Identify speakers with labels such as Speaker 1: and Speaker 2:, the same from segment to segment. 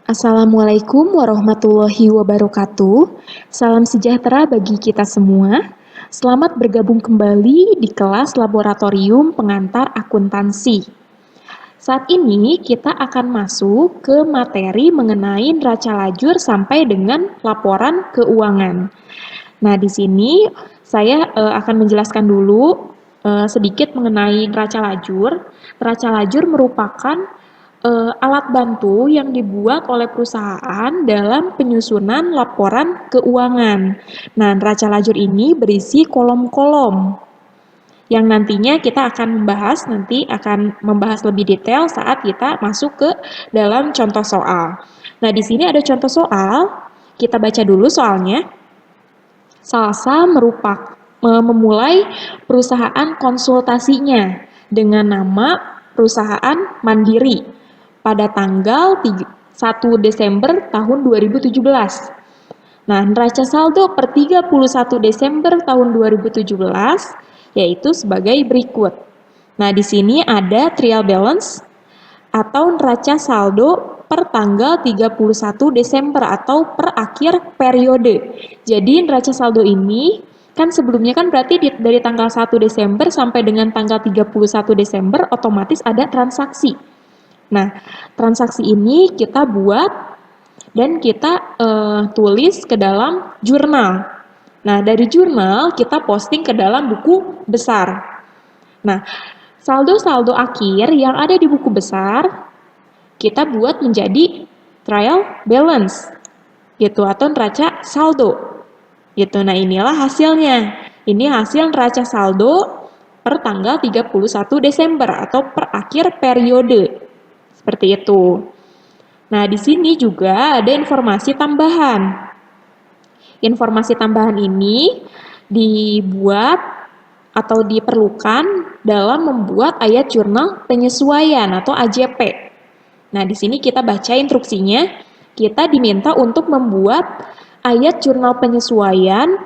Speaker 1: Assalamualaikum warahmatullahi wabarakatuh. Salam sejahtera bagi kita semua. Selamat bergabung kembali di kelas laboratorium pengantar akuntansi. Saat ini kita akan masuk ke materi mengenai neraca lajur sampai dengan laporan keuangan. Nah, di sini saya akan menjelaskan dulu sedikit mengenai neraca lajur. Neraca lajur merupakan alat bantu yang dibuat oleh perusahaan dalam penyusunan laporan keuangan. Nah, neraca lajur ini berisi kolom-kolom yang nantinya kita akan membahas lebih detail saat kita masuk ke dalam contoh soal. Nah, di sini ada contoh soal. Kita baca dulu soalnya. Salsa memulai perusahaan konsultasinya dengan nama perusahaan Mandiri pada tanggal 1 Desember tahun 2017. Nah, neraca saldo per 31 Desember tahun 2017 yaitu sebagai berikut. Nah, di sini ada trial balance atau neraca saldo per tanggal 31 Desember atau per akhir periode. Jadi neraca saldo ini kan sebelumnya kan berarti dari tanggal 1 Desember sampai dengan tanggal 31 Desember otomatis ada transaksi. Nah, transaksi ini kita buat dan kita tulis ke dalam jurnal. Nah, dari jurnal kita posting ke dalam buku besar. Nah, saldo-saldo akhir yang ada di buku besar kita buat menjadi trial balance gitu atau neraca saldo gitu. Nah, inilah hasilnya. Ini hasil neraca saldo per tanggal 31 Desember atau per akhir periode. Seperti itu. Nah, di sini juga ada informasi tambahan. Informasi tambahan ini dibuat atau diperlukan dalam membuat ayat jurnal penyesuaian atau AJP. Nah, di sini kita baca instruksinya. Kita diminta untuk membuat ayat jurnal penyesuaian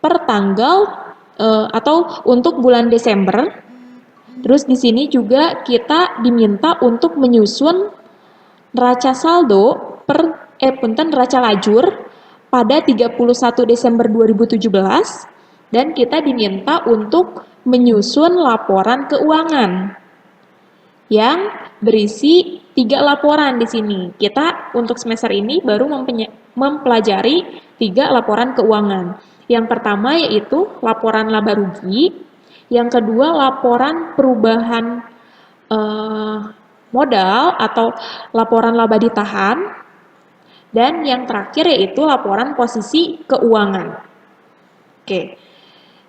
Speaker 1: per tanggal atau untuk bulan Desember. Terus di sini juga kita diminta untuk menyusun neraca saldo neraca lajur pada 31 Desember 2017 dan kita diminta untuk menyusun laporan keuangan yang berisi 3 laporan di sini. Kita untuk semester ini baru mempelajari 3 laporan keuangan. Yang pertama yaitu laporan laba rugi, yang kedua laporan perubahan modal atau laporan laba ditahan, dan yang terakhir yaitu laporan posisi keuangan. Oke.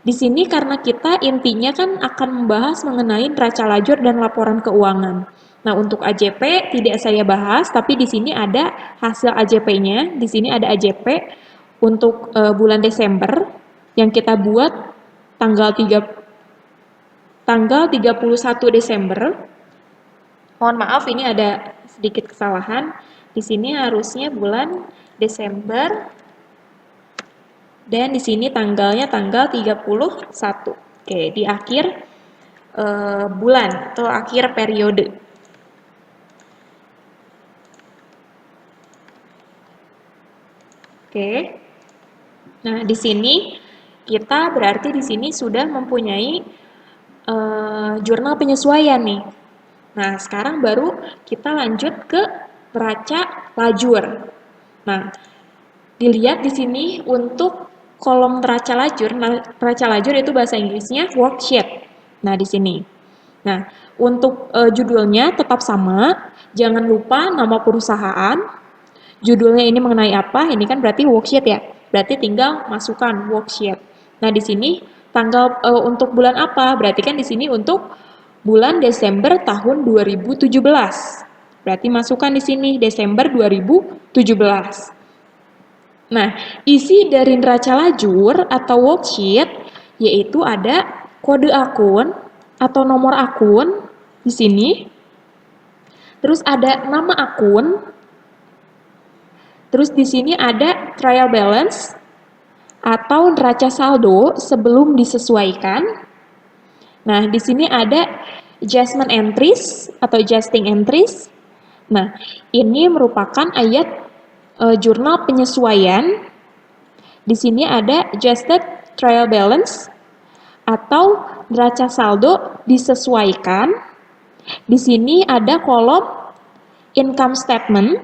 Speaker 1: Di sini karena kita intinya kan akan membahas mengenai neraca lajur dan laporan keuangan. Nah, untuk AJP tidak saya bahas, tapi di sini ada hasil AJP-nya. Di sini ada AJP untuk bulan Desember yang kita buat tanggal 31 Desember. Mohon maaf ini ada sedikit kesalahan. Di sini harusnya bulan Desember dan di sini tanggalnya tanggal 31. Oke, di akhir bulan atau akhir periode. Oke. Nah, di sini kita berarti di sini sudah mempunyai jurnal penyesuaian nih. Nah, sekarang baru kita lanjut ke neraca lajur. Nah, dilihat di sini untuk kolom neraca lajur itu bahasa Inggrisnya worksheet. Nah, di sini. Nah, untuk judulnya tetap sama, jangan lupa nama perusahaan. Judulnya ini mengenai apa? Ini kan berarti worksheet ya. Berarti tinggal masukkan worksheet. Nah, di sini tanggal untuk bulan apa? Berarti kan di sini untuk bulan Desember tahun 2017. Berarti masukkan di sini Desember 2017. Nah, isi dari neraca lajur atau worksheet yaitu ada kode akun atau nomor akun di sini. Terus ada nama akun. Terus di sini ada trial balance atau neraca saldo sebelum disesuaikan. Nah, di sini ada adjustment entries atau adjusting entries. Nah, ini merupakan ayat jurnal penyesuaian. Di sini ada adjusted trial balance atau neraca saldo disesuaikan. Di sini ada kolom income statement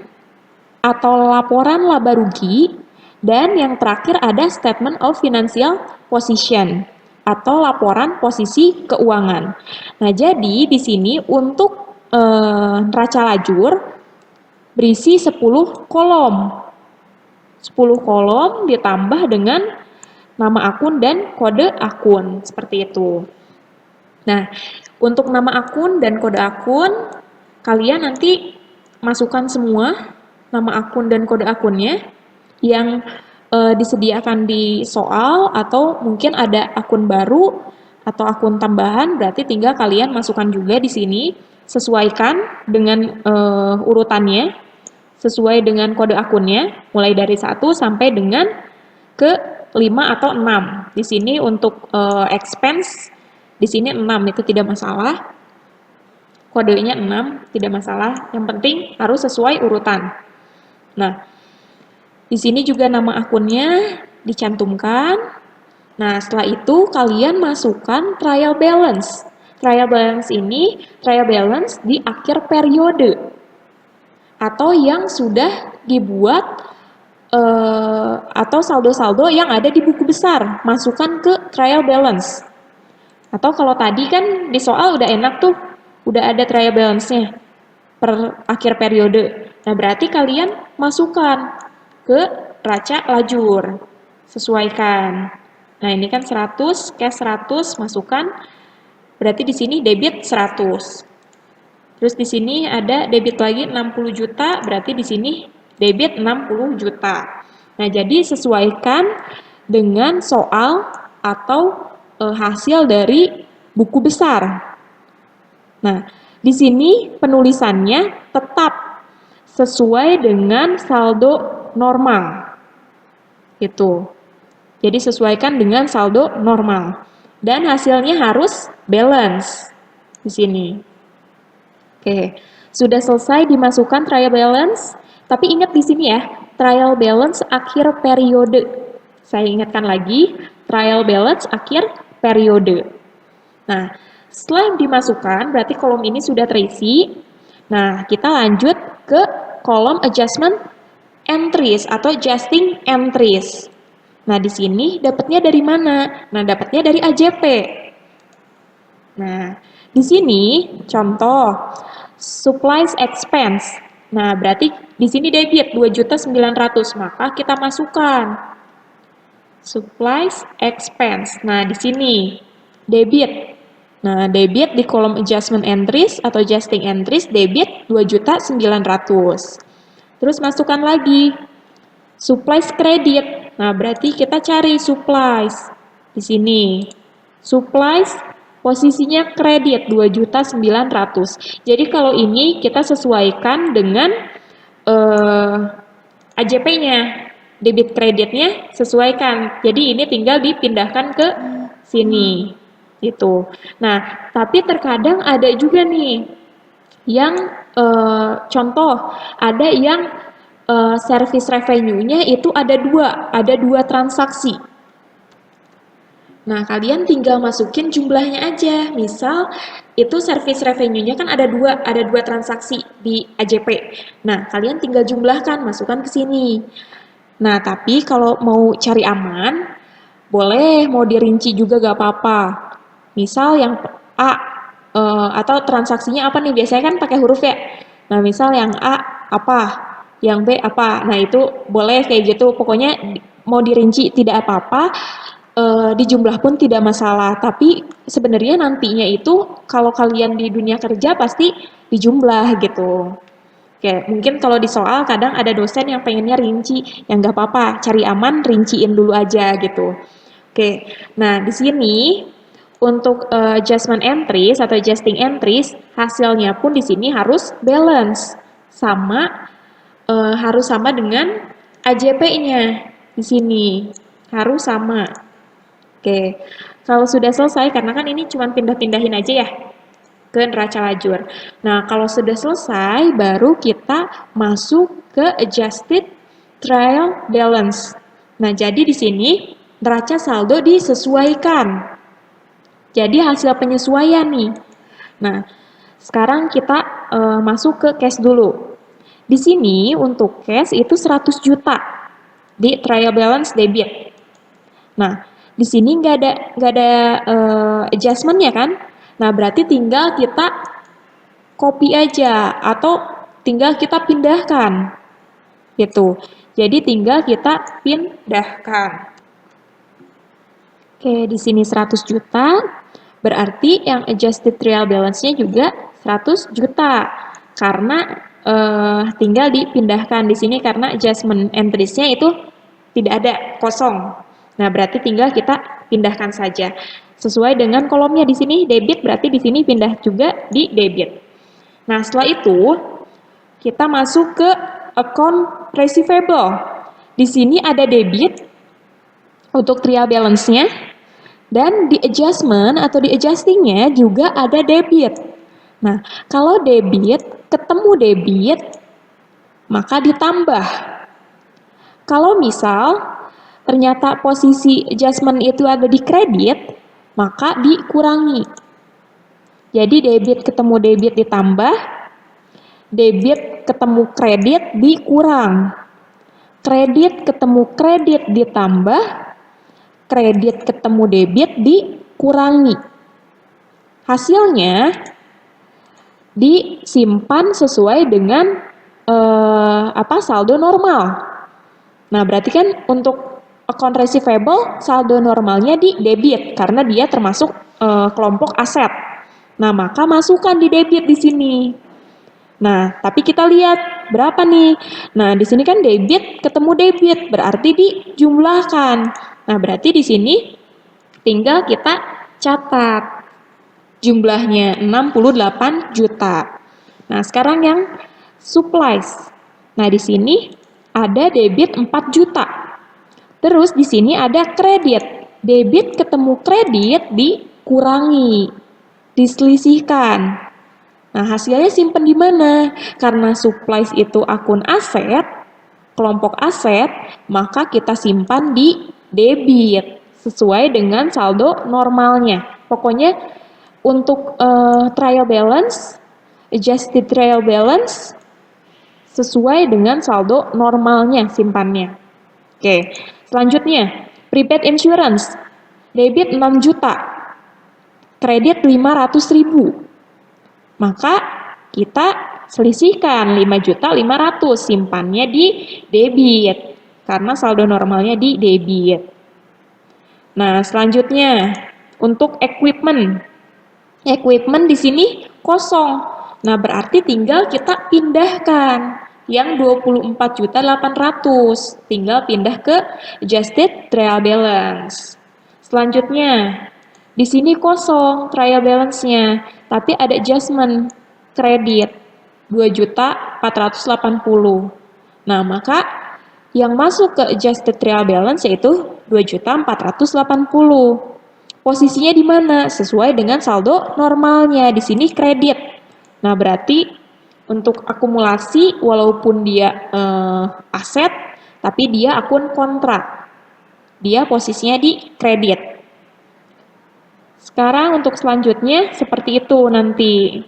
Speaker 1: atau laporan laba rugi, dan yang terakhir ada statement of financial position atau laporan posisi keuangan. Nah, jadi di sini untuk neraca lajur berisi 10 kolom. 10 kolom ditambah dengan nama akun dan kode akun, seperti itu. Nah, untuk nama akun dan kode akun, kalian nanti masukkan semua nama akun dan kode akunnya yang disediakan di soal, atau mungkin ada akun baru atau akun tambahan, berarti tinggal kalian masukkan juga di sini, sesuaikan dengan urutannya, sesuai dengan kode akunnya, mulai dari 1 sampai dengan ke 5 atau 6. Di sini untuk expense, di sini 6, itu tidak masalah. Kodenya 6, tidak masalah. Yang penting harus sesuai urutan. Nah, di sini juga nama akunnya dicantumkan. Nah, setelah itu kalian masukkan trial balance. Trial balance ini, trial balance di akhir periode atau yang sudah dibuat atau saldo-saldo yang ada di buku besar, masukkan ke trial balance. Atau kalau tadi kan di soal udah enak tuh, udah ada trial balance-nya per akhir periode. Nah, berarti kalian masukkan ke neraca lajur, sesuaikan. Nah, ini kan 100, cash 100, masukkan. Berarti di sini debit 100. Terus di sini ada debit lagi 60 juta, berarti di sini debit 60 juta. Nah, jadi sesuaikan dengan soal atau hasil dari buku besar. Nah, di sini penulisannya tetap sesuai dengan saldo normal. Itu. Jadi sesuaikan dengan saldo normal. Dan hasilnya harus balance di sini. Oke, sudah selesai dimasukkan trial balance. Tapi ingat di sini ya, trial balance akhir periode. Saya ingatkan lagi, trial balance akhir periode. Nah, setelah dimasukkan, berarti kolom ini sudah terisi. Nah, kita lanjut ke kolom adjustment entries atau adjusting entries. Nah, di sini dapatnya dari mana? Nah, dapatnya dari AJP. Nah, di sini contoh supplies expense. Nah, berarti di sini debit 2.900.000, maka kita masukkan supplies expense. Nah, di sini debit. Nah, debit di kolom adjustment entries atau adjusting entries debit 2.900.000. Terus masukkan lagi supplies kredit. Nah, berarti kita cari supplies. Di sini. Supplies posisinya kredit 2.900.000. Jadi kalau ini kita sesuaikan dengan AJP-nya. Debit kreditnya sesuaikan. Jadi ini tinggal dipindahkan ke sini. Gitu. Nah, tapi terkadang ada juga nih yang contoh, ada yang service revenue-nya itu ada dua transaksi. Nah, kalian tinggal masukin jumlahnya aja. Misal, itu service revenue-nya kan ada dua transaksi di AJP. Nah, kalian tinggal jumlahkan, masukkan ke sini. Nah, tapi kalau mau cari aman, boleh mau dirinci juga gak apa-apa. Misal yang A, atau transaksinya apa nih? Biasanya kan pakai huruf ya. Nah, misal yang A apa, yang B apa. Nah, itu boleh kayak gitu. Pokoknya mau dirinci tidak apa-apa. Dijumlah pun tidak masalah, tapi sebenarnya nantinya itu kalau kalian di dunia kerja pasti dijumlah gitu. Oke, mungkin kalau di soal kadang ada dosen yang pengennya rinci, yang nggak apa-apa, cari aman, rinciin dulu aja gitu. Oke, nah di sini untuk adjustment entries atau adjusting entries, hasilnya pun di sini harus balance, harus sama dengan AJP-nya di sini, harus sama. Oke, kalau sudah selesai, karena kan ini cuma pindah-pindahin aja ya ke neraca lajur. Nah, kalau sudah selesai, baru kita masuk ke adjusted trial balance. Nah, jadi di sini neraca saldo disesuaikan. Jadi hasil penyesuaian nih. Nah, sekarang kita masuk ke cash dulu. Di sini untuk cash itu 100 juta di trial balance debit. Nah, di sini nggak ada adjustment-nya kan? Nah, berarti tinggal kita copy aja atau tinggal kita pindahkan. Gitu. Jadi tinggal kita pindahkan. Oke, di sini 100 juta. Berarti yang adjusted trial balance-nya juga 100 juta. Karena tinggal dipindahkan di sini karena adjustment entries-nya itu tidak ada, kosong. Nah, berarti tinggal kita pindahkan saja. Sesuai dengan kolomnya di sini debit, berarti di sini pindah juga di debit. Nah, setelah itu kita masuk ke account receivable. Di sini ada debit untuk trial balance-nya dan di adjustment atau di adjusting-nya juga ada debit. Nah, kalau debit ketemu debit maka ditambah. Kalau misal ternyata posisi adjustment itu ada di kredit, maka dikurangi. Jadi debit ketemu debit ditambah, debit ketemu kredit dikurang. Kredit ketemu kredit ditambah, kredit ketemu debit dikurangi. Hasilnya disimpan sesuai dengan saldo normal. Nah, berarti kan untuk account receivable saldo normalnya di debit karena dia termasuk kelompok aset. Nah, maka masukkan di debit di sini. Nah, tapi kita lihat berapa nih. Nah, di sini kan debit ketemu debit, berarti dijumlahkan. Nah, berarti di sini tinggal kita catat jumlahnya 68 juta. Nah, sekarang yang supplies. Nah, di sini ada debit 4 juta. Terus di sini ada kredit. Debit ketemu kredit dikurangi, diselisihkan. Nah, hasilnya simpen di mana? Karena supplies itu akun aset, kelompok aset, maka kita simpan di debit sesuai dengan saldo normalnya. Pokoknya untuk trial balance, adjusted trial balance sesuai dengan saldo normalnya simpannya. Oke, selanjutnya prepaid insurance. Debit 6 juta, kredit 500.000. Maka kita selisihkan 5.500.000, simpannya di debit karena saldo normalnya di debit. Nah, selanjutnya untuk equipment. Equipment di sini kosong. Nah, berarti tinggal kita pindahkan yang 24.800.000. Tinggal pindah ke adjusted trial balance. Selanjutnya, di sini kosong trial balance-nya, tapi ada adjustment kredit 2.480.000. Nah, maka yang masuk ke adjusted trial balance yaitu 2.480.000. Posisinya di mana? Sesuai dengan saldo normalnya. Di sini kredit. Nah, berarti untuk akumulasi walaupun dia aset, tapi dia akun kontrak. Dia posisinya di kredit. Sekarang untuk selanjutnya seperti itu nanti.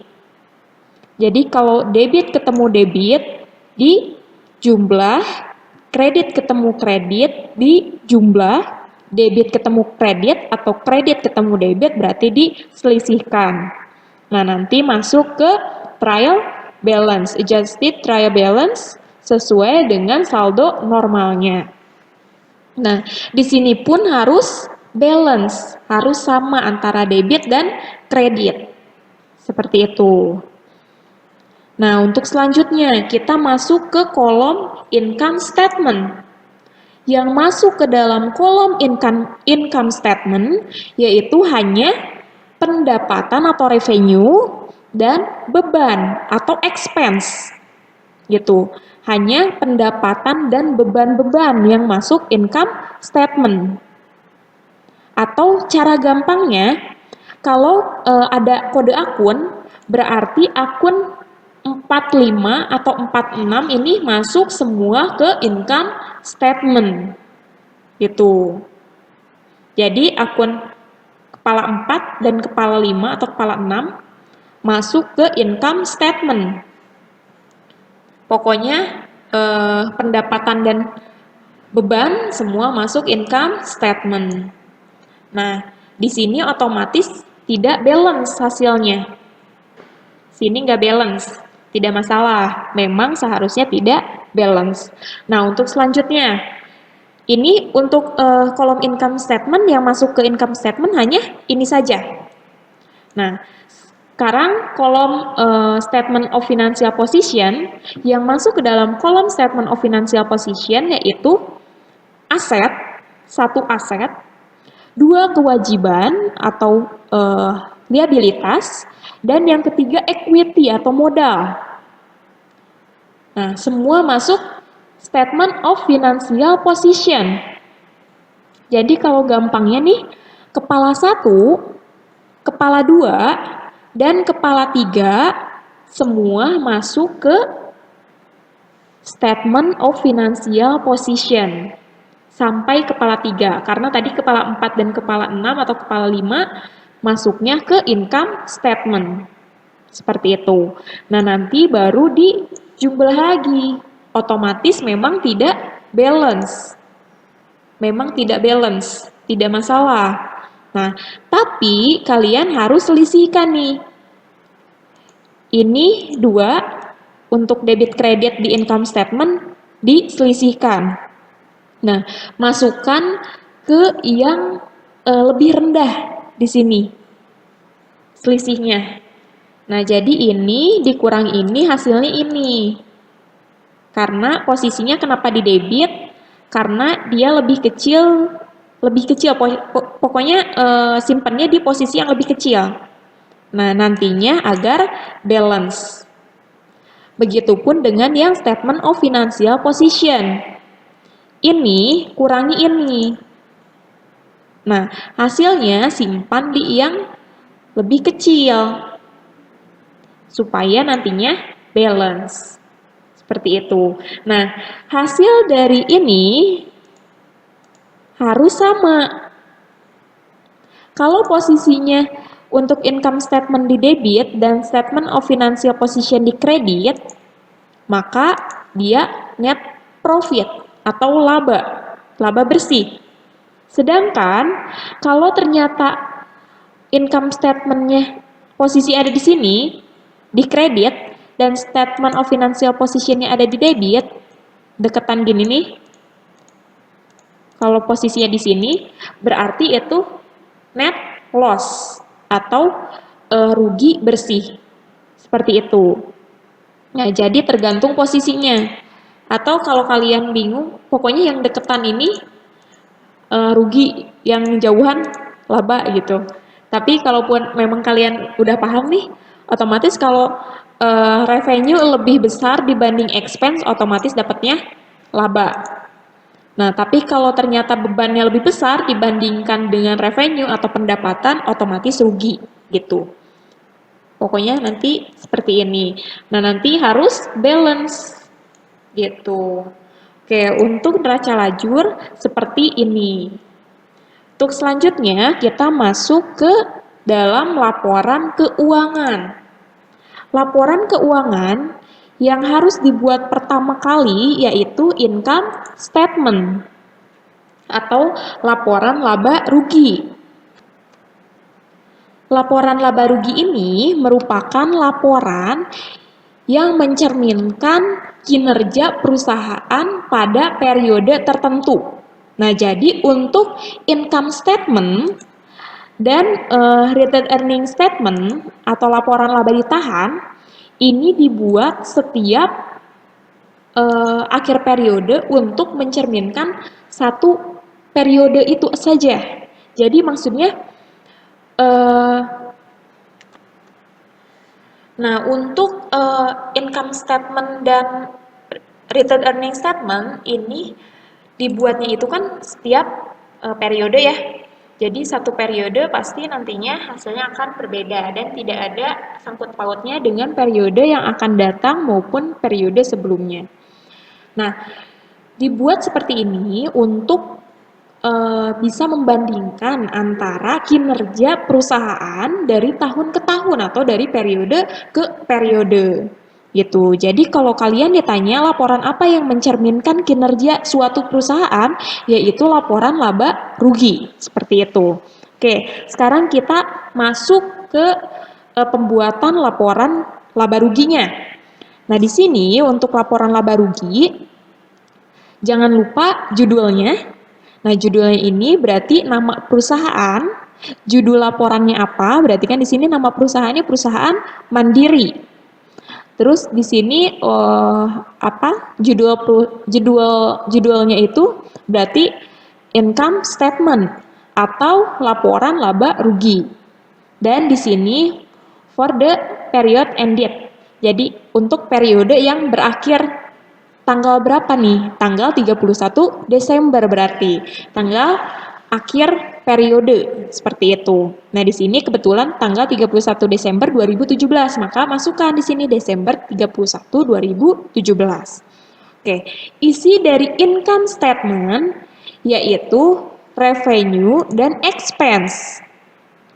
Speaker 1: Jadi kalau debit ketemu debit di jumlah, kredit ketemu kredit di jumlah, debit ketemu kredit atau kredit ketemu debit berarti diselisihkan. Nah, nanti masuk ke trial balance, adjusted trial balance sesuai dengan saldo normalnya. Nah, di sini pun harus balance, harus sama antara debit dan kredit. Seperti itu. Nah, untuk selanjutnya kita masuk ke kolom income statement. Yang masuk ke dalam kolom income statement yaitu hanya pendapatan atau revenue dan beban atau expense. Gitu. Hanya pendapatan dan beban-beban yang masuk income statement. Atau cara gampangnya, kalau ada kode akun, Berarti akun 45 atau 46 ini masuk semua ke income statement. Gitu. Jadi akun kepala 4 dan kepala 5 atau kepala 6 masuk ke income statement. Pokoknya pendapatan dan beban semua masuk income statement. Nah, di sini otomatis tidak balance hasilnya. Sini nggak balance, tidak masalah. Memang seharusnya tidak balance. Nah, untuk selanjutnya, ini untuk kolom income statement yang masuk ke income statement hanya ini saja. Nah, sekarang kolom statement of financial position yang masuk ke dalam kolom statement of financial position yaitu aset, satu aset, dua kewajiban atau liabilitas, dan yang ketiga equity atau modal. Nah, semua masuk statement of financial position. Jadi kalau gampangnya nih, kepala 1, kepala 2, dan kepala 3 semua masuk ke statement of financial position sampai kepala 3, karena tadi kepala 4 dan kepala 6 atau kepala 5 masuknya ke income statement. Seperti itu. Nah, nanti baru dijumlah lagi. Otomatis memang tidak balance. Memang tidak balance, tidak masalah. Nah, tapi kalian harus selisihkan nih. Ini 2 untuk debit kredit di income statement diselisihkan. Nah, masukkan ke yang lebih rendah di sini selisihnya. Nah, jadi ini dikurang ini hasilnya ini. Karena posisinya kenapa di debit? Karena dia lebih kecil, pokoknya simpannya di posisi yang lebih kecil. Nah, nantinya agar balance. Begitupun dengan yang statement of financial position. Ini kurangi ini. Nah, hasilnya simpan di yang lebih kecil supaya nantinya balance. Seperti itu. Nah, hasil dari ini harus sama. Kalau posisinya untuk income statement di debit dan statement of financial position di kredit, maka dia net profit atau laba bersih. Sedangkan kalau ternyata income statement-nya posisi ada di sini, di kredit, dan statement of financial position-nya ada di debit, deketan gini nih, kalau posisinya di sini, berarti itu net loss atau rugi bersih. Seperti itu. Nah, jadi tergantung posisinya. Atau kalau kalian bingung, pokoknya yang deketan ini rugi, yang jauhan laba gitu. Tapi kalaupun memang kalian udah paham nih, otomatis kalau revenue lebih besar dibanding expense, otomatis dapatnya laba. Nah, tapi kalau ternyata bebannya lebih besar dibandingkan dengan revenue atau pendapatan, otomatis rugi gitu. Pokoknya nanti seperti ini. Nah, nanti harus balance gitu. Oke, untuk neraca lajur seperti ini. Untuk selanjutnya kita masuk ke dalam laporan keuangan. Laporan keuangan yang harus dibuat pertama kali yaitu income statement atau laporan laba rugi. Laporan laba rugi ini merupakan laporan yang mencerminkan kinerja perusahaan pada periode tertentu. Nah, jadi untuk income statement dan retained earning statement atau laporan laba ditahan ini dibuat setiap akhir periode untuk mencerminkan satu periode itu saja. Jadi maksudnya nah, untuk income statement dan retained earning statement ini dibuatnya itu kan setiap periode ya. Jadi satu periode pasti nantinya hasilnya akan berbeda dan tidak ada sangkut pautnya dengan periode yang akan datang maupun periode sebelumnya. Nah, dibuat seperti ini untuk bisa membandingkan antara kinerja perusahaan dari tahun ke tahun atau dari periode ke periode gitu. Jadi kalau kalian ditanya laporan apa yang mencerminkan kinerja suatu perusahaan, yaitu laporan laba rugi seperti itu. Oke, sekarang kita masuk ke pembuatan laporan laba ruginya. Nah, di sini untuk laporan laba rugi, jangan lupa judulnya. Nah, judulnya ini berarti nama perusahaan, judul laporannya apa? Berarti kan di sini nama perusahaannya perusahaan mandiri. Terus di sini apa? Judulnya itu berarti income statement atau laporan laba rugi. Dan di sini for the period ended. Jadi untuk periode yang berakhir tanggal berapa nih? Tanggal 31 Desember berarti. Tanggal akhir periode seperti itu. Nah, di sini kebetulan tanggal 31 Desember 2017, maka masukkan di sini Desember 31 2017. Oke, isi dari income statement yaitu revenue dan expense.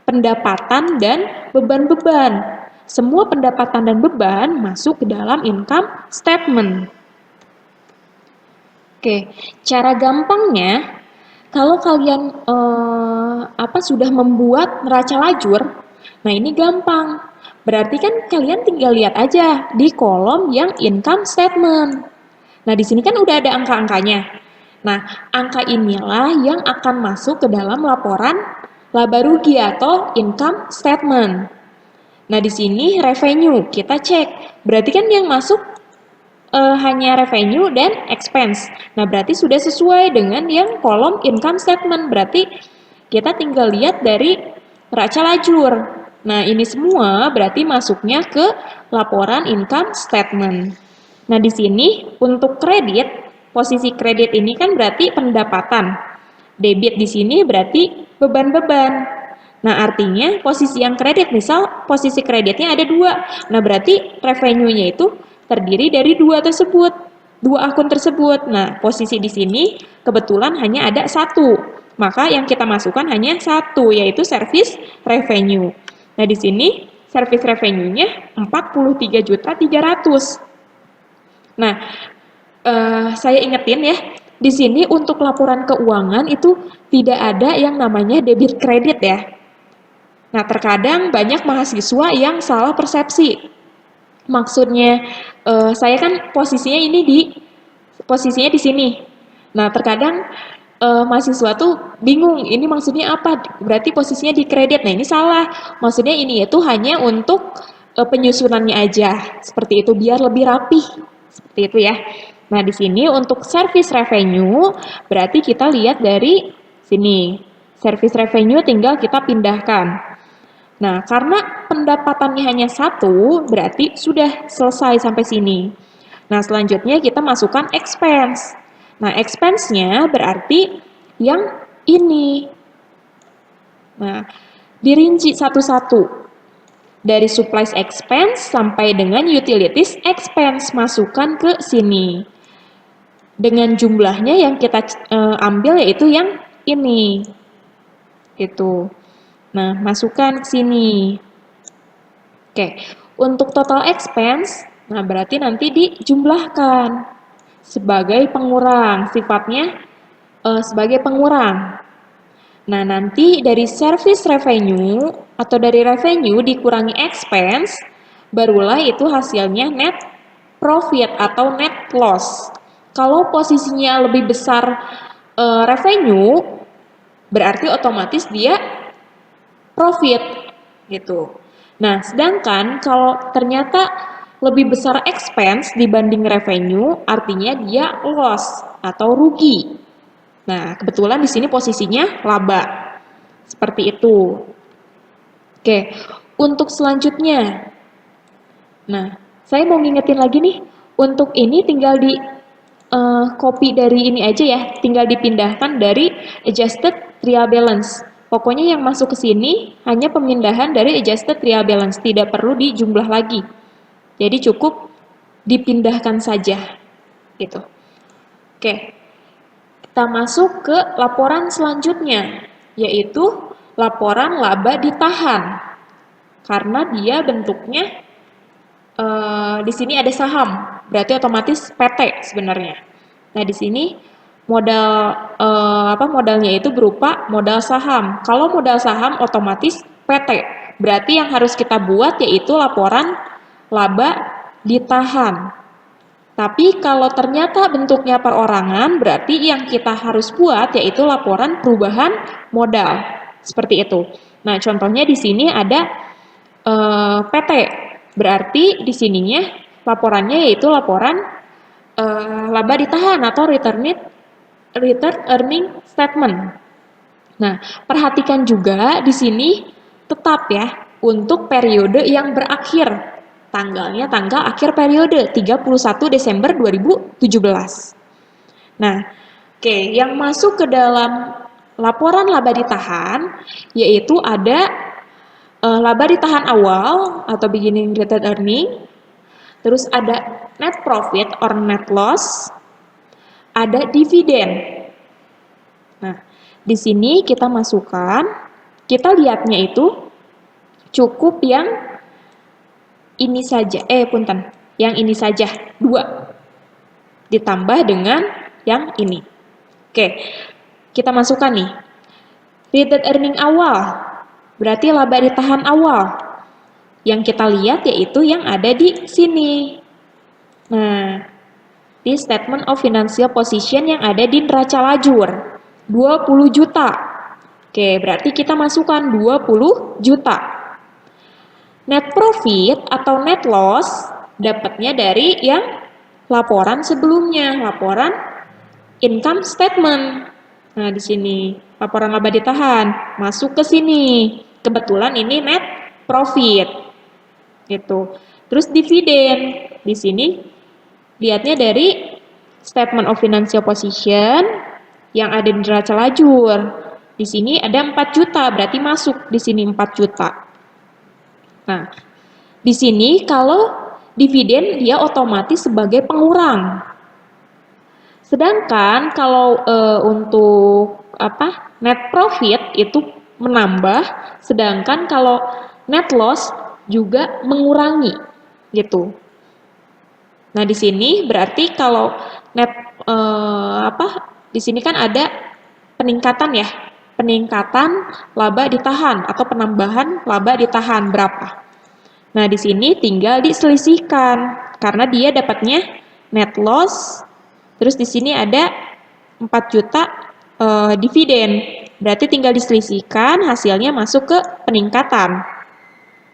Speaker 1: Pendapatan dan beban-beban. Semua pendapatan dan beban masuk ke dalam income statement. Oke, cara gampangnya kalau kalian sudah membuat neraca lajur, nah ini gampang. Berarti kan kalian tinggal lihat aja di kolom yang income statement. Nah, di sini kan udah ada angka-angkanya. Nah, angka inilah yang akan masuk ke dalam laporan laba rugi atau income statement. Nah, di sini revenue kita cek. Berarti kan yang masuk hanya revenue dan expense. Nah, berarti sudah sesuai dengan yang kolom income statement. Berarti kita tinggal lihat dari neraca lajur. Nah, ini semua berarti masuknya ke laporan income statement. Nah, di sini untuk kredit, posisi kredit ini kan berarti pendapatan. Debit di sini berarti beban-beban. Nah, artinya posisi yang kredit, misal posisi kreditnya ada dua. Nah, berarti revenue-nya itu terdiri dari dua tersebut, dua akun tersebut. Nah, posisi di sini kebetulan hanya ada satu. Maka yang kita masukkan hanya satu, yaitu service revenue. Nah, di sini service revenue-nya 43.300.000. Nah, saya ingetin ya, di sini untuk laporan keuangan itu tidak ada yang namanya debit kredit ya. Nah, terkadang banyak mahasiswa yang salah persepsi. Maksudnya, saya kan posisinya di sini. Nah, terkadang mahasiswa tuh bingung, ini maksudnya apa? Berarti posisinya di kredit. Nah, ini salah. Maksudnya ini itu hanya untuk penyusunannya aja. Seperti itu biar lebih rapih. Seperti itu ya. Nah, di sini untuk service revenue berarti kita lihat dari sini. Service revenue tinggal kita pindahkan. Nah, karena pendapatannya hanya satu, berarti sudah selesai sampai sini. Nah, selanjutnya kita masukkan expense. Nah, expense-nya berarti yang ini. Nah, dirinci satu-satu. Dari supplies expense sampai dengan utilities expense, masukkan ke sini. Dengan jumlahnya yang kita ambil yaitu yang ini. Gitu. Nah, masukkan ke sini. Oke, untuk total expense, nah berarti nanti dijumlahkan sebagai pengurang, sifatnya sebagai pengurang. Nah, nanti dari service revenue atau dari revenue dikurangi expense, barulah itu hasilnya net profit atau net loss. Kalau posisinya lebih besar revenue, berarti otomatis dia profit gitu. Nah, sedangkan kalau ternyata lebih besar expense dibanding revenue, artinya dia loss atau rugi. Nah, kebetulan di sini posisinya laba. Seperti itu. Oke, untuk selanjutnya. Nah, saya mau ngingetin lagi nih, untuk ini tinggal di copy dari ini aja ya, tinggal dipindahkan dari adjusted trial balance. Pokoknya yang masuk ke sini hanya pemindahan dari adjusted real balance, tidak perlu dijumlah lagi. Jadi cukup dipindahkan saja, gitu. Oke, kita masuk ke laporan selanjutnya, yaitu laporan laba ditahan. Karena dia bentuknya di sini ada saham, berarti otomatis PT sebenarnya. Nah, di sini modalnya itu berupa modal saham. Kalau modal saham otomatis PT. Berarti yang harus kita buat yaitu laporan laba ditahan. Tapi kalau ternyata bentuknya perorangan, berarti yang kita harus buat yaitu laporan perubahan modal. Seperti itu. Nah, contohnya di sini ada PT. Berarti di sininya laporannya yaitu laporan laba ditahan atau return earning statement. Nah, perhatikan juga di sini tetap ya untuk periode yang berakhir. Tanggalnya tanggal akhir periode 31 Desember 2017. Nah, oke, yang masuk ke dalam laporan laba ditahan yaitu ada laba ditahan awal atau beginning retained earning, terus ada net profit or net loss, ada dividen. Nah, di sini kita masukkan, kita lihatnya itu cukup yang ini saja, yang ini saja, 2. Ditambah dengan yang ini. Oke, kita masukkan nih. Retained earning awal, berarti laba ditahan awal. Yang kita lihat yaitu yang ada di sini. Nah, di statement of financial position yang ada di neraca lajur, 20 juta. Oke, berarti kita masukkan 20 juta. Net profit atau net loss dapatnya dari yang laporan sebelumnya, laporan income statement. Nah, di sini laporan laba ditahan masuk ke sini. Kebetulan ini net profit. Gitu. Terus dividen. Di sini lihatnya dari statement of financial position yang ada di neraca lajur. Di sini ada 4 juta, berarti masuk di sini 4 juta. Nah, di sini kalau dividen dia otomatis sebagai pengurang. Sedangkan kalau untuk net profit itu menambah, sedangkan kalau net loss juga mengurangi, gitu. Nah, di sini berarti kalau net di sini kan ada peningkatan ya. Peningkatan laba ditahan atau penambahan laba ditahan berapa. Nah, di sini tinggal diselisihkan karena dia dapatnya net loss. Terus di sini ada 4 juta dividen. Berarti tinggal diselisihkan, hasilnya masuk ke peningkatan.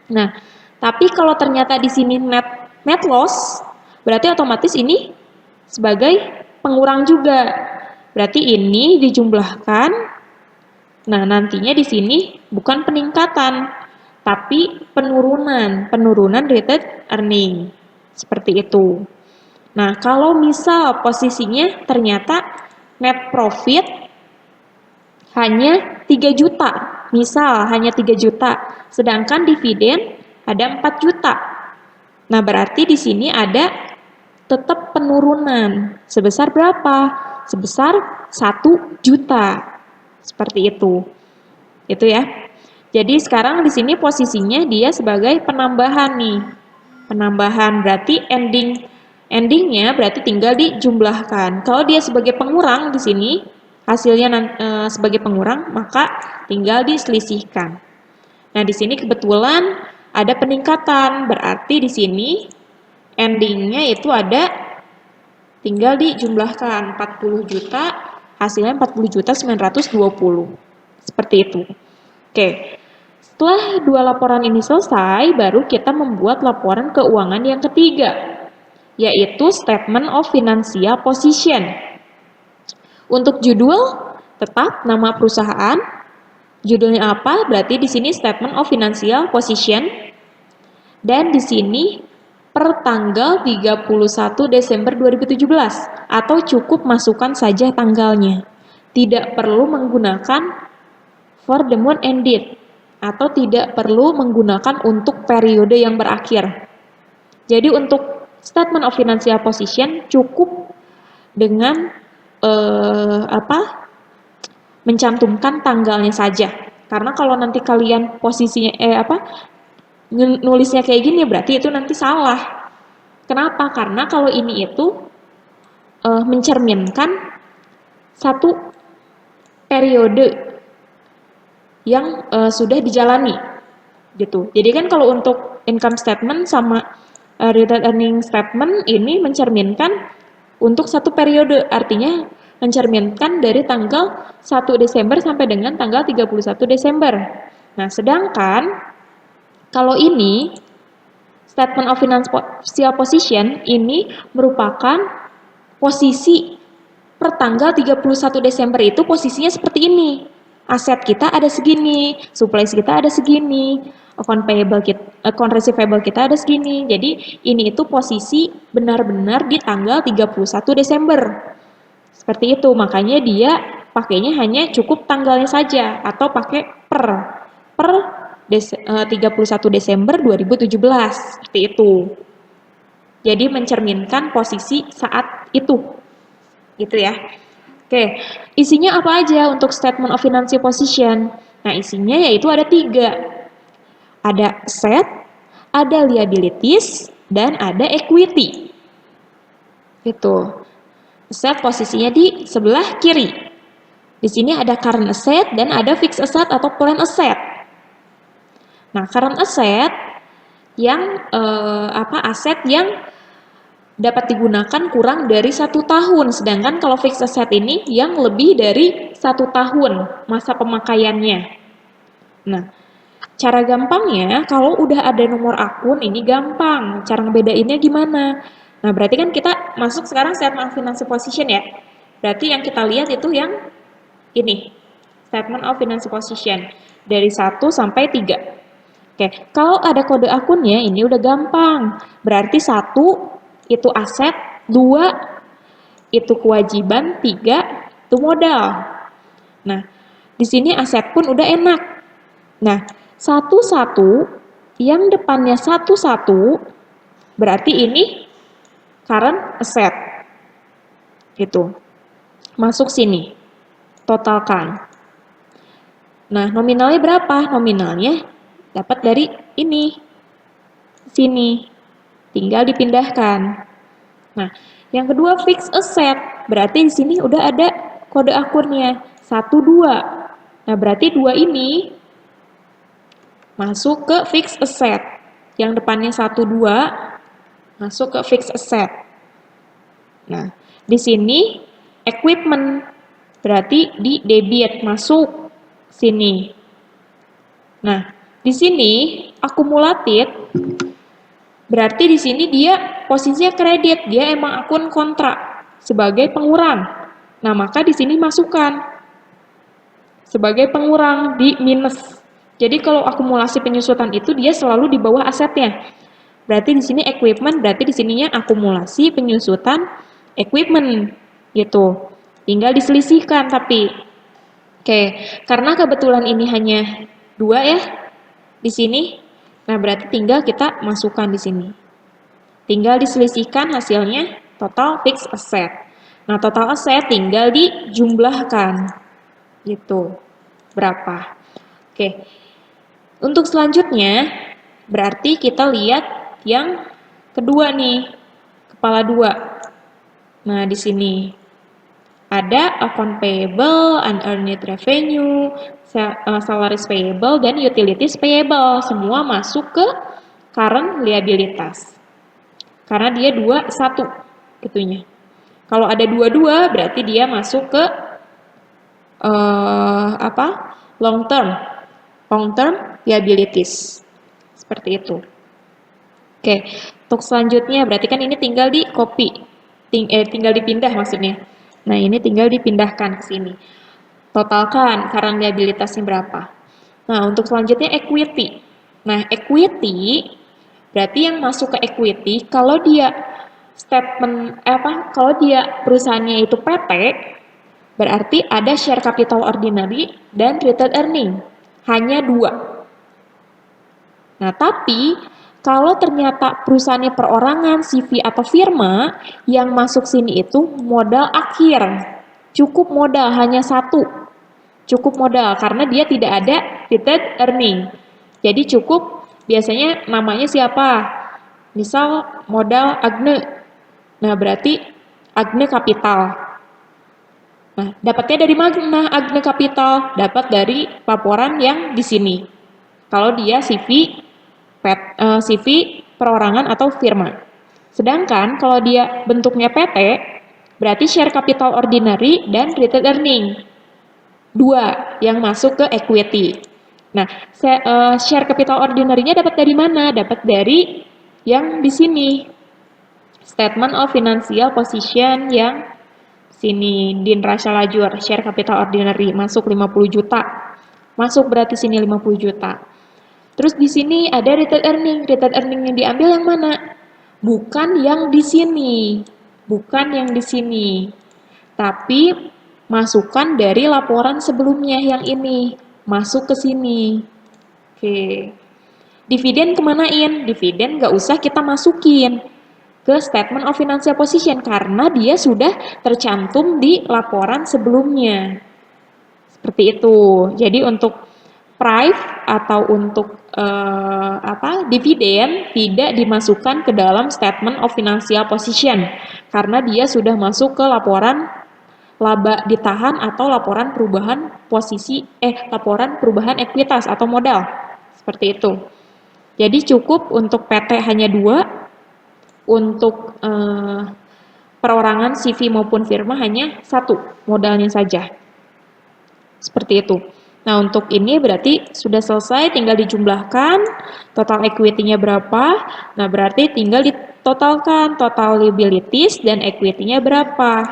Speaker 1: Nah, tapi kalau ternyata di sini net loss, berarti otomatis ini sebagai pengurang juga. Berarti ini dijumlahkan. Nah, nantinya di sini bukan peningkatan, tapi penurunan retained earning. Seperti itu. Nah, kalau misal posisinya ternyata net profit hanya 3 juta, misal hanya 3 juta, sedangkan dividen ada 4 juta. Nah, berarti di sini ada tetap penurunan. Sebesar berapa? Sebesar 1 juta. Seperti itu. Itu ya. Jadi sekarang di sini posisinya dia sebagai penambahan nih. Penambahan berarti endingnya berarti tinggal dijumlahkan. Kalau dia sebagai pengurang di sini hasilnya sebagai pengurang maka tinggal diselisihkan. Nah, di sini kebetulan ada peningkatan, berarti di sini endingnya itu ada tinggal dijumlahkan 40 juta, hasilnya 40.920. Seperti itu. Oke. Setelah 2 laporan ini selesai, baru kita membuat laporan keuangan yang ketiga, yaitu Statement of Financial Position. Untuk judul, tetap nama perusahaan. Judulnya apa? Berarti di sini Statement of Financial Position. Dan di sini per tanggal 31 Desember 2017 atau cukup masukkan saja tanggalnya. Tidak perlu menggunakan for the month ended, atau tidak perlu menggunakan untuk periode yang berakhir. Jadi untuk statement of financial position cukup dengan mencantumkan tanggalnya saja. Karena kalau nanti kalian posisinya nulisnya kayak gini berarti itu nanti salah. Kenapa? Karena kalau ini itu mencerminkan satu periode yang sudah dijalani gitu. Jadi kan kalau untuk income statement sama retained earning statement ini mencerminkan untuk satu periode, artinya mencerminkan dari tanggal 1 Desember sampai dengan tanggal 31 Desember. Nah, sedangkan kalau ini statement of financial position ini merupakan posisi per tanggal 31 Desember itu posisinya seperti ini. Aset kita ada segini, supplies kita ada segini, account receivable kita ada segini. Jadi ini itu posisi benar-benar di tanggal 31 Desember. Seperti itu, makanya dia pakainya hanya cukup tanggalnya saja atau pakai per 31 Desember 2017. Seperti itu. Jadi mencerminkan posisi saat itu. Gitu ya. Oke, isinya apa aja untuk statement of financial position? Nah, isinya yaitu ada 3. Ada asset, ada liabilities, dan ada equity. Gitu. Asset posisinya di sebelah kiri. Di sini ada current asset dan ada fixed asset atau plan asset. Nah, current asset yang aset yang dapat digunakan kurang dari 1 tahun, sedangkan kalau fixed asset ini yang lebih dari 1 tahun masa pemakaiannya. Nah, cara gampangnya kalau udah ada nomor akun ini gampang, cara ngebedainnya gimana? Nah, berarti kan kita masuk sekarang statement of financial position ya. Berarti yang kita lihat itu yang ini, statement of financial position dari 1 sampai 3. Oke, kalau ada kode akunnya ini udah gampang. Berarti 1 itu aset, 2 itu kewajiban, 3 itu modal. Nah, di sini aset pun udah enak. Nah, 1 yang depannya 1 berarti ini current asset. Gitu. Masuk sini. Totalkan. Nah, nominalnya berapa? Nominalnya dapat dari ini. Sini. Tinggal dipindahkan. Nah, yang kedua fixed asset, berarti di sini udah ada kode akunnya 1, 2. Nah, berarti 2 ini masuk ke fixed asset. Yang depannya 1, 2 masuk ke fixed asset. Nah, di sini equipment berarti di debit masuk sini. Nah, di sini akumulatif berarti di sini dia posisinya kredit, dia emang akun kontrak sebagai pengurang. Nah, maka di sini masukkan sebagai pengurang di minus. Jadi kalau akumulasi penyusutan itu dia selalu di bawah asetnya. Berarti di sini equipment, berarti di sininya akumulasi penyusutan equipment gitu. Tinggal diselisihkan tapi. Oke, karena kebetulan ini hanya 2 ya di sini. Nah, berarti tinggal kita masukkan di sini. Tinggal diselisihkan hasilnya total fixed asset. Nah, total asset tinggal dijumlahkan. Gitu. Berapa? Oke. Untuk selanjutnya, berarti kita lihat yang kedua nih. Kepala 2. Nah, di sini ada account payable, unearned revenue, salaries payable, dan utilities payable. Semua masuk ke current liabilities. Karena dia 2, 1 gitunya. Kalau ada 2, berarti dia masuk ke long term liabilities. Seperti itu. Oke, untuk selanjutnya berarti kan ini tinggal di copy. Tinggal dipindah maksudnya. Nah, ini tinggal dipindahkan ke sini. Totalkan current liabilitasnya berapa. Nah, untuk selanjutnya equity. Nah, equity berarti yang masuk ke equity kalau dia statement kalau dia perusahaannya itu PT, Berarti ada share capital ordinary dan retained earning. Hanya dua. Nah, tapi kalau ternyata perusahaannya perorangan, CV atau firma, yang masuk sini itu modal akhir. Cukup modal, hanya satu. Cukup modal, karena dia tidak ada retained earning. Jadi cukup, biasanya namanya siapa? Misal modal Agne. Nah, berarti Agne Capital. Nah, dapatnya dari mana Agne Capital? Dapat dari laporan yang di sini. Kalau dia CV perorangan atau firma. Sedangkan kalau dia bentuknya PT, berarti share capital ordinary dan retained earning. Dua yang masuk ke equity. Nah, share capital ordinary-nya dapat dari mana? Dapat dari yang di sini. Statement of Financial Position yang sini Din Rasha Lajur, share capital ordinary masuk 50 juta. Masuk berarti sini 50 juta. Terus di sini ada retained earning. Retained earning yang diambil yang mana? Bukan yang di sini. Bukan yang di sini. Tapi masukan dari laporan sebelumnya yang ini. Masuk ke sini. Oke. Dividen kemanain? Dividen nggak usah kita masukin ke statement of financial position karena dia sudah tercantum di laporan sebelumnya. Seperti itu. Jadi untuk price atau untuk dividen tidak dimasukkan ke dalam statement of financial position karena dia sudah masuk ke laporan laba ditahan atau laporan perubahan ekuitas atau modal. Seperti itu. Jadi cukup untuk PT hanya 2, untuk perorangan CV maupun firma hanya 1 modalnya saja. Seperti itu. Nah, untuk ini berarti sudah selesai, tinggal dijumlahkan total equity-nya berapa. Nah, berarti tinggal ditotalkan total liabilities dan equity-nya berapa.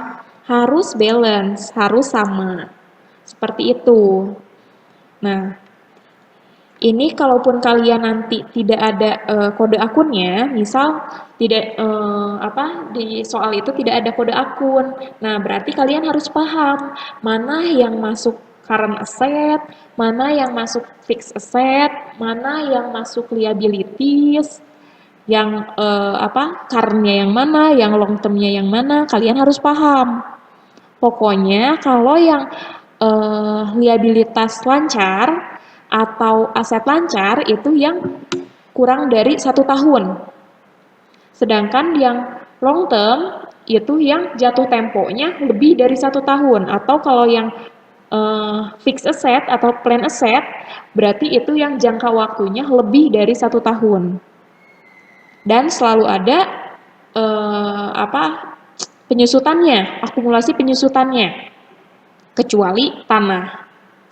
Speaker 1: Harus balance, harus sama. Seperti itu. Nah, ini kalaupun kalian nanti tidak ada kode akunnya, misal tidak di soal itu tidak ada kode akun. Nah, berarti kalian harus paham mana yang masuk current asset, mana yang masuk fixed asset, mana yang masuk liabilities, yang current-nya yang mana, yang long term-nya yang mana, kalian harus paham. Pokoknya kalau yang liabilitas lancar atau aset lancar itu yang kurang dari 1 tahun. Sedangkan yang long term itu yang jatuh temponya lebih dari 1 tahun. Atau kalau yang fixed asset atau plan asset berarti itu yang jangka waktunya lebih dari 1 tahun. Dan selalu ada penyusutannya, akumulasi penyusutannya. Kecuali tanah.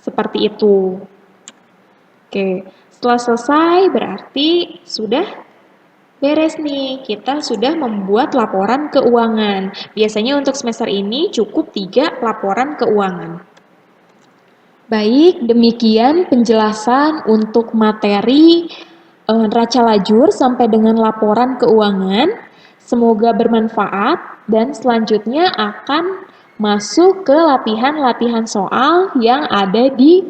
Speaker 1: Seperti itu. Oke, setelah selesai berarti sudah beres nih. Kita sudah membuat laporan keuangan. Biasanya untuk semester ini cukup 3 laporan keuangan. Baik, demikian penjelasan untuk materi neraca lajur sampai dengan laporan keuangan. Semoga bermanfaat dan selanjutnya akan masuk ke latihan-latihan soal yang ada di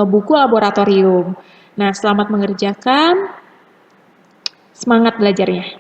Speaker 1: buku laboratorium. Nah, selamat mengerjakan. Semangat belajarnya.